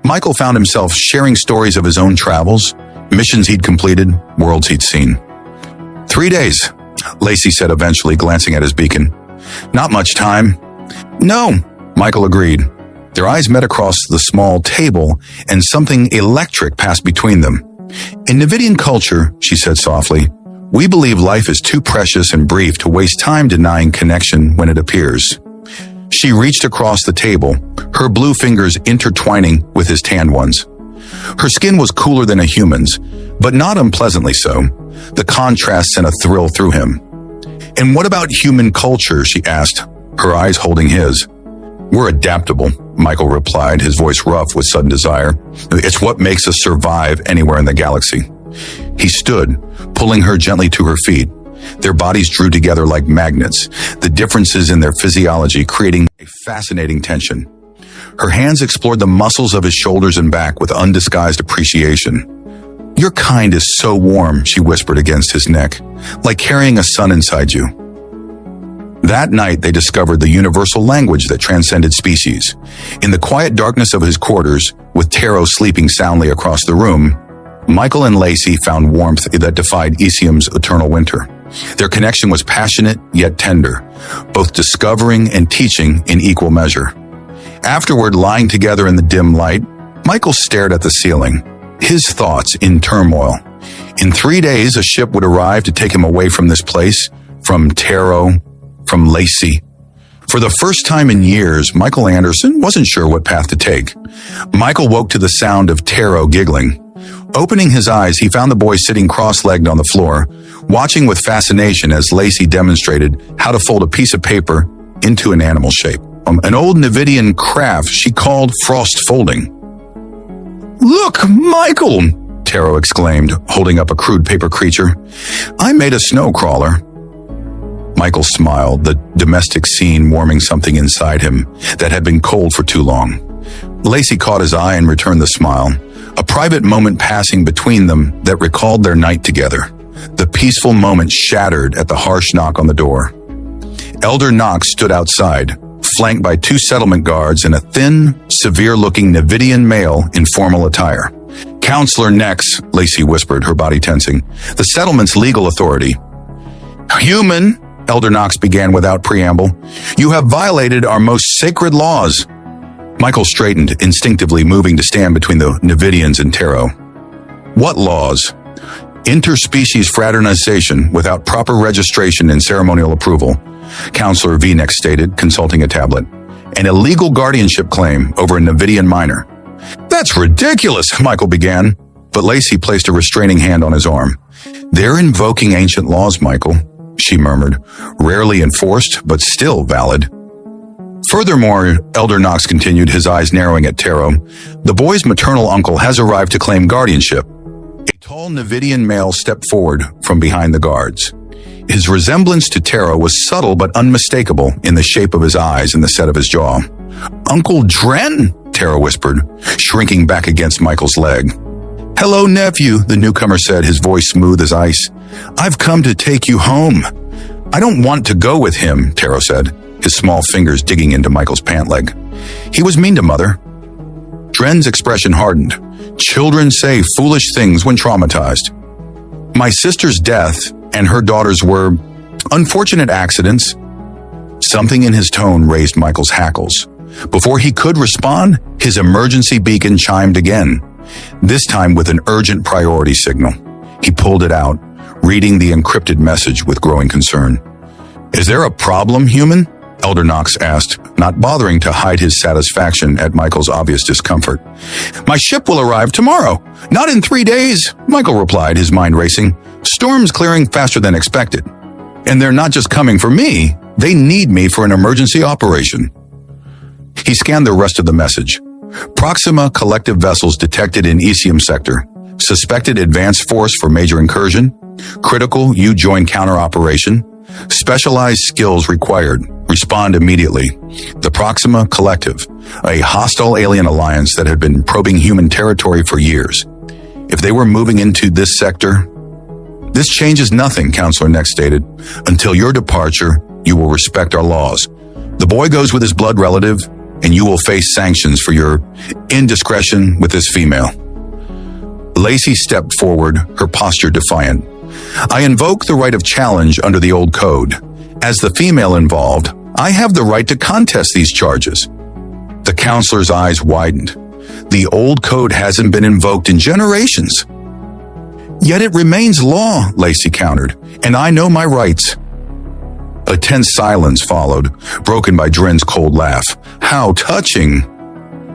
Michael found himself sharing stories of his own travels, missions he'd completed, worlds he'd seen. 3 days, Lacey said eventually, glancing at his beacon. Not much time. No, Michael agreed. Their eyes met across the small table, and something electric passed between them. In Nevidian culture, she said softly, we believe life is too precious and brief to waste time denying connection when it appears. She reached across the table, her blue fingers intertwining with his tanned ones. Her skin was cooler than a human's, but not unpleasantly so. The contrast sent a thrill through him. And what about human culture, she asked, her eyes holding his. We're adaptable, Michael replied, his voice rough with sudden desire. It's what makes us survive anywhere in the galaxy. He stood, pulling her gently to her feet. Their bodies drew together like magnets, the differences in their physiology creating a fascinating tension. Her hands explored the muscles of his shoulders and back with undisguised appreciation. Your kind is so warm, she whispered against his neck, like carrying a sun inside you. That night, they discovered the universal language that transcended species. In the quiet darkness of his quarters, with Taro sleeping soundly across the room, Michael and Lacey found warmth that defied Isium's eternal winter. Their connection was passionate yet tender, both discovering and teaching in equal measure. Afterward, lying together in the dim light, Michael stared at the ceiling, his thoughts in turmoil. In 3 days, a ship would arrive to take him away from this place, from Taro, from Lacey. For the first time in years, Michael Anderson wasn't sure what path to take. Michael woke to the sound of Taro giggling. Opening his eyes, he found the boy sitting cross-legged on the floor, watching with fascination as Lacey demonstrated how to fold a piece of paper into an animal shape. An old Nevidian craft she called frost folding. Look, Michael, Taro exclaimed, holding up a crude paper creature. I made a snow crawler. Michael smiled, the domestic scene warming something inside him that had been cold for too long. Lacey caught his eye and returned the smile, a private moment passing between them that recalled their night together. The peaceful moment shattered at the harsh knock on the door. Elder Knox stood outside, flanked by 2 settlement guards and a thin, severe-looking Nevidian male in formal attire. Counselor Nex, Lacey whispered, her body tensing, the settlement's legal authority. Human, Elder Knox began without preamble, you have violated our most sacred laws. Michael straightened, instinctively moving to stand between the Nevidians and Taro. What laws? Interspecies fraternization without proper registration and ceremonial approval, Counselor V-Nex stated, consulting a tablet. An illegal guardianship claim over a Nevidian minor. That's ridiculous, Michael began, but Lacey placed a restraining hand on his arm. They're invoking ancient laws, Michael, she murmured, rarely enforced, but still valid. Furthermore, Elder Knox continued, his eyes narrowing at Taro, the boy's maternal uncle has arrived to claim guardianship. A tall Nevidian male stepped forward from behind the guards. His resemblance to Taro was subtle but unmistakable in the shape of his eyes and the set of his jaw. Uncle Dren, Taro whispered, shrinking back against Michael's leg. Hello, nephew, the newcomer said, his voice smooth as ice. I've come to take you home. I don't want to go with him, Taro said, his small fingers digging into Michael's pant leg. He was mean to Mother. Dren's expression hardened. Children say foolish things when traumatized. My sister's death and her daughter's were unfortunate accidents. Something in his tone raised Michael's hackles. Before he could respond, his emergency beacon chimed again, this time with an urgent priority signal. He pulled it out, reading the encrypted message with growing concern. Is there a problem, human? Elder Knox asked, not bothering to hide his satisfaction at Michael's obvious discomfort. My ship will arrive tomorrow. Not in 3 days, Michael replied, his mind racing. Storm's clearing faster than expected. And they're not just coming for me, they need me for an emergency operation. He scanned the rest of the message. Proxima collective vessels detected in Isium sector. Suspected advanced force for major incursion. Critical U-join counter operation. Specialized skills required. Respond immediately. The Proxima Collective, a hostile alien alliance that had been probing human territory for years. If they were moving into this sector, this changes nothing, Counselor Nex stated. Until your departure, you will respect our laws. The boy goes with his blood relative, and you will face sanctions for your indiscretion with this female. Lacey stepped forward, her posture defiant. I invoke the right of challenge under the old code. As the female involved, I have the right to contest these charges. The counselor's eyes widened. The old code hasn't been invoked in generations. Yet it remains law, Lacey countered, and I know my rights. A tense silence followed, broken by Dren's cold laugh. How touching.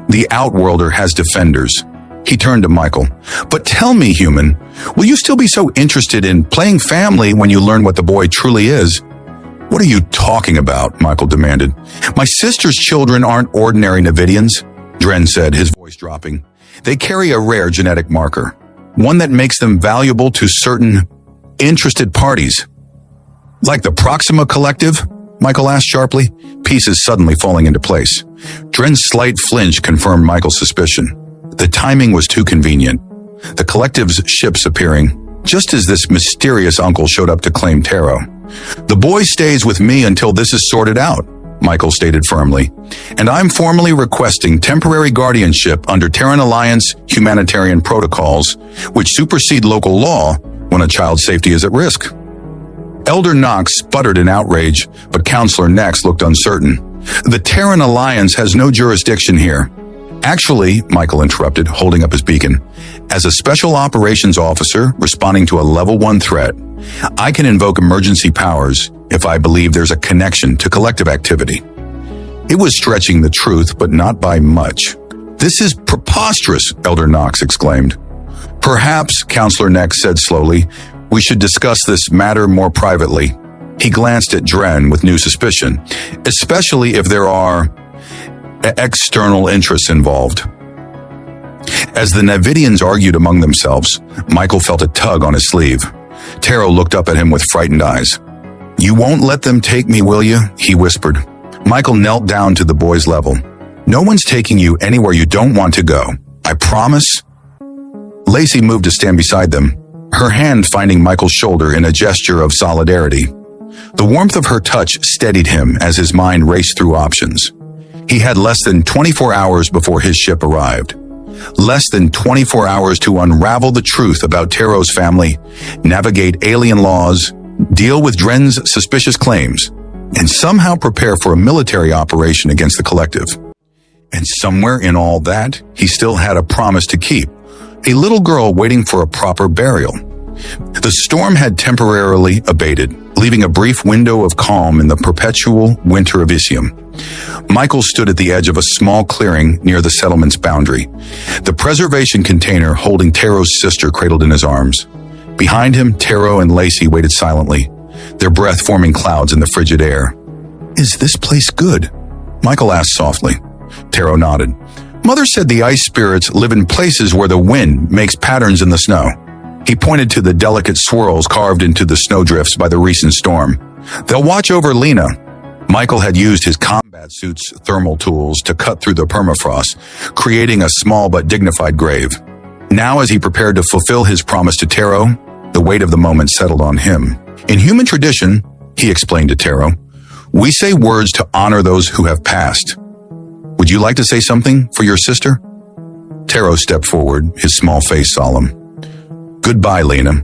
The Outworlder has defenders. He turned to Michael. But tell me, human, will you still be so interested in playing family when you learn what the boy truly is? What are you talking about? Michael demanded. My sister's children aren't ordinary Navidians, Dren said, his voice dropping. They carry a rare genetic marker, one that makes them valuable to certain interested parties. Like the Proxima Collective? Michael asked sharply, pieces suddenly falling into place. Dren's slight flinch confirmed Michael's suspicion. The timing was too convenient. The Collective's ships appearing, just as this mysterious uncle showed up to claim Taro. The boy stays with me until this is sorted out, Michael stated firmly, and I'm formally requesting temporary guardianship under Terran Alliance humanitarian protocols, which supersede local law when a child's safety is at risk. Elder Knox sputtered in outrage, but Counselor Nex looked uncertain. The Terran Alliance has no jurisdiction here. Actually, Michael interrupted, holding up his beacon, as a special operations officer responding to a level 1 threat, I can invoke emergency powers if I believe there's a connection to collective activity. It was stretching the truth, but not by much. This is preposterous, Elder Knox exclaimed. Perhaps, Counselor Nex said slowly, we should discuss this matter more privately. He glanced at Dren with new suspicion, especially if there are external interests involved. As the Navidians argued among themselves, Michael felt a tug on his sleeve. Taro looked up at him with frightened eyes. You won't let them take me, will you? He whispered. Michael knelt down to the boy's level. No one's taking you anywhere you don't want to go. I promise. Lacey moved to stand beside them, her hand finding Michael's shoulder in a gesture of solidarity. The warmth of her touch steadied him as his mind raced through options. He had less than 24 hours before his ship arrived. Less than 24 hours to unravel the truth about Taro's family, navigate alien laws, deal with Dren's suspicious claims, and somehow prepare for a military operation against the Collective. And somewhere in all that, he still had a promise to keep, a little girl waiting for a proper burial. The storm had temporarily abated, leaving a brief window of calm in the perpetual winter of Isium. Michael stood at the edge of a small clearing near the settlement's boundary, the preservation container holding Taro's sister cradled in his arms. Behind him, Taro and Lacey waited silently, their breath forming clouds in the frigid air. Is this place good? Michael asked softly. Taro nodded. Mother said the ice spirits live in places where the wind makes patterns in the snow. He pointed to the delicate swirls carved into the snowdrifts by the recent storm. They'll watch over Lena. Michael had used his combat suit's thermal tools to cut through the permafrost, creating a small but dignified grave. Now, as he prepared to fulfill his promise to Taro, the weight of the moment settled on him. In human tradition, he explained to Taro, we say words to honor those who have passed. Would you like to say something for your sister? Taro stepped forward, his small face solemn. Goodbye, Lena.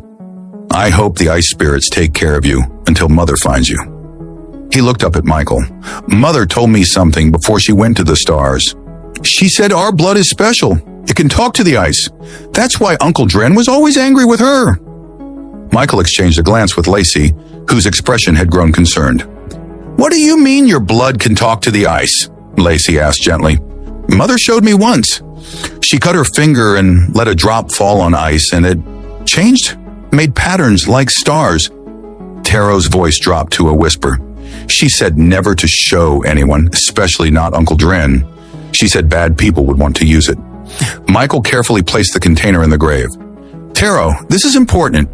I hope the ice spirits take care of you until Mother finds you. He looked up at Michael. Mother told me something before she went to the stars. She said our blood is special. It can talk to the ice. That's why Uncle Dren was always angry with her. Michael exchanged a glance with Lacey, whose expression had grown concerned. What do you mean your blood can talk to the ice? Lacey asked gently. Mother showed me once. She cut her finger and let a drop fall on ice, and it changed, made patterns like stars. Taro's voice dropped to a whisper. She said never to show anyone, especially not Uncle Dren. She said bad people would want to use it. Michael carefully placed the container in the grave. Taro, this is important.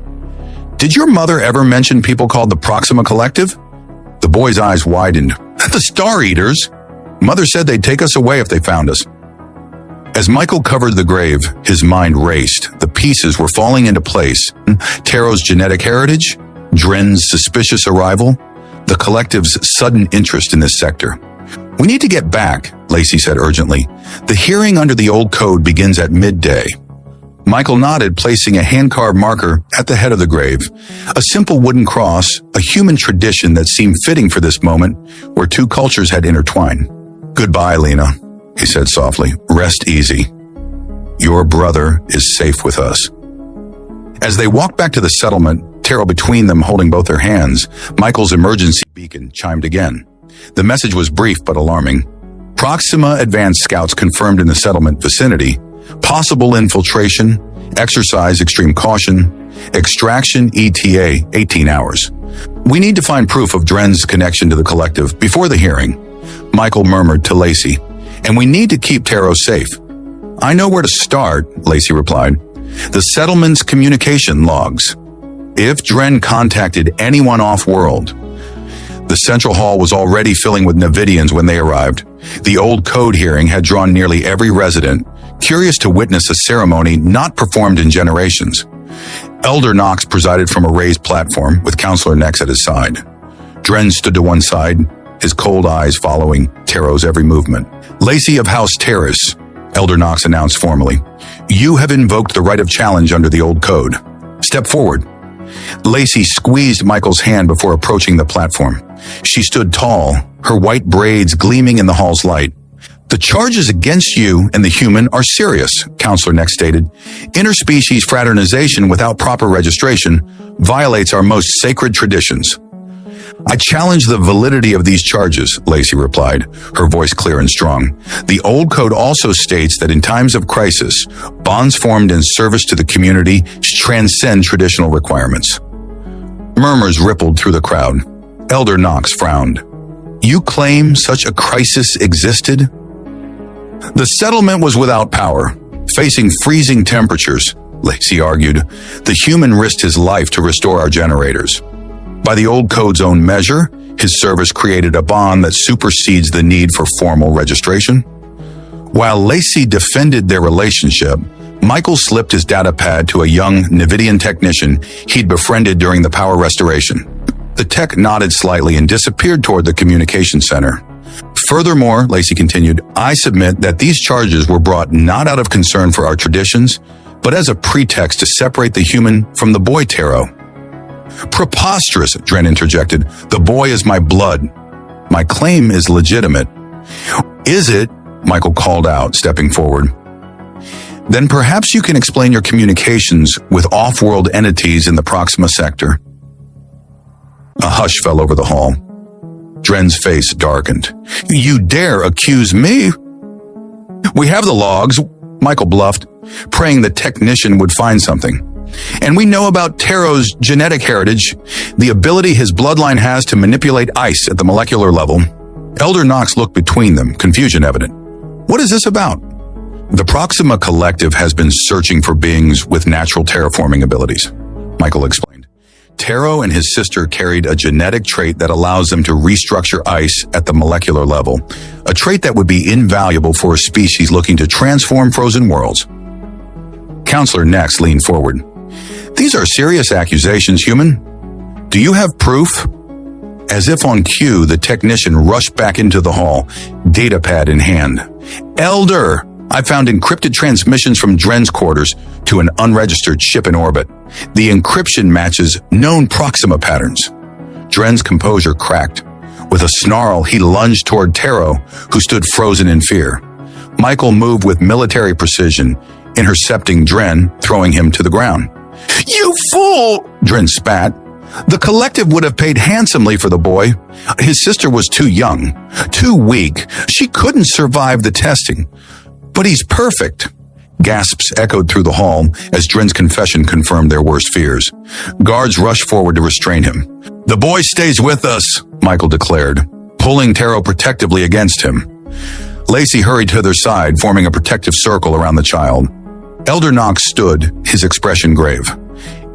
Did your mother ever mention people called the Proxima Collective? The boy's eyes widened. The Star Eaters. Mother said they'd take us away if they found us. As Michael covered the grave, his mind raced. The pieces were falling into place. Taro's genetic heritage, Dren's suspicious arrival, the Collective's sudden interest in this sector. We need to get back, Lacey said urgently. The hearing under the old code begins at midday. Michael nodded, placing a hand-carved marker at the head of the grave. A simple wooden cross, a human tradition that seemed fitting for this moment where two cultures had intertwined. Goodbye, Lena, he said softly. Rest easy. Your brother is safe with us. As they walked back to the settlement, Taro between them holding both their hands, Michael's emergency beacon chimed again. The message was brief but alarming. Proxima advanced scouts confirmed in the settlement vicinity. Possible infiltration, exercise extreme caution, extraction ETA 18 hours. We need to find proof of Dren's connection to the collective before the hearing, Michael murmured to Lacey, and we need to keep Taro safe. I know where to start, Lacey replied. The settlement's communication logs. If Dren contacted anyone off-world. The central hall was already filling with Navidians when they arrived. The old code hearing had drawn nearly every resident, curious to witness a ceremony not performed in generations. Elder Knox presided from a raised platform with Counselor Nex at his side. Dren stood to one side, his cold eyes following Taro's every movement. Lacey of House Terrace, Elder Knox announced formally. You have invoked the right of challenge under the old code. Step forward. Lacey squeezed Michael's hand before approaching the platform. She stood tall, her white braids gleaming in the hall's light. The charges against you and the human are serious, Counselor Nex stated. Interspecies fraternization without proper registration violates our most sacred traditions. I challenge the validity of these charges, Lacey replied, her voice clear and strong. The old code also states that in times of crisis, bonds formed in service to the community transcend traditional requirements. Murmurs rippled through the crowd. Elder Knox frowned. You claim such a crisis existed? The settlement was without power, facing freezing temperatures, Lacey argued. The human risked his life to restore our generators. By the old code's own measure, his service created a bond that supersedes the need for formal registration. While Lacey defended their relationship, Michael slipped his data pad to a young Navidian technician he'd befriended during the power restoration. The tech nodded slightly and disappeared toward the communication center. Furthermore, Lacey continued, I submit that these charges were brought not out of concern for our traditions, but as a pretext to separate the human from the boy Taro. Preposterous, Dren interjected. The boy is my blood. My claim is legitimate. Is it? Michael called out, stepping forward. Then perhaps you can explain your communications with off-world entities in the Proxima sector. A hush fell over the hall. Dren's face darkened. You dare accuse me? We have the logs, Michael bluffed, praying the technician would find something. And we know about Taro's genetic heritage, the ability his bloodline has to manipulate ice at the molecular level. Elder Knox looked between them, confusion evident. What is this about? The Proxima Collective has been searching for beings with natural terraforming abilities, Michael explained. Taro and his sister carried a genetic trait that allows them to restructure ice at the molecular level, a trait that would be invaluable for a species looking to transform frozen worlds. Counselor Nex leaned forward. These are serious accusations, human. Do you have proof? As if on cue, the technician rushed back into the hall, datapad in hand. Elder, I found encrypted transmissions from Dren's quarters to an unregistered ship in orbit. The encryption matches known Proxima patterns. Dren's composure cracked. With a snarl, he lunged toward Taro, who stood frozen in fear. Michael moved with military precision, intercepting Dren, throwing him to the ground. You fool! Dren spat. The collective would have paid handsomely for the boy. His sister was too young, too weak. She couldn't survive the testing. But he's perfect. Gasps echoed through the hall as Dren's confession confirmed their worst fears. Guards rushed forward to restrain him. The boy stays with us, Michael declared, pulling Taro protectively against him. Lacey hurried to their side, forming a protective circle around the child. Elder Knox stood, his expression grave.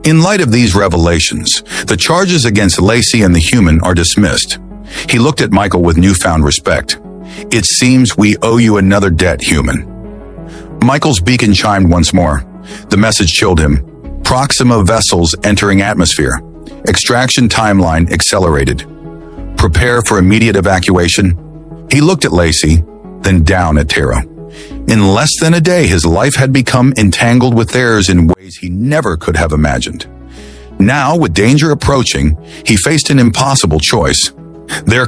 In light of these revelations, the charges against Lacey and the human are dismissed. He looked at Michael with newfound respect. It seems we owe you another debt, human. Michael's beacon chimed once more. The message chilled him. Proxima vessels entering atmosphere. Extraction timeline accelerated. Prepare for immediate evacuation. He looked at Lacey, then down at Terra. In less than a day, his life had become entangled with theirs in ways he never could have imagined. Now, with danger approaching, he faced an impossible choice. Their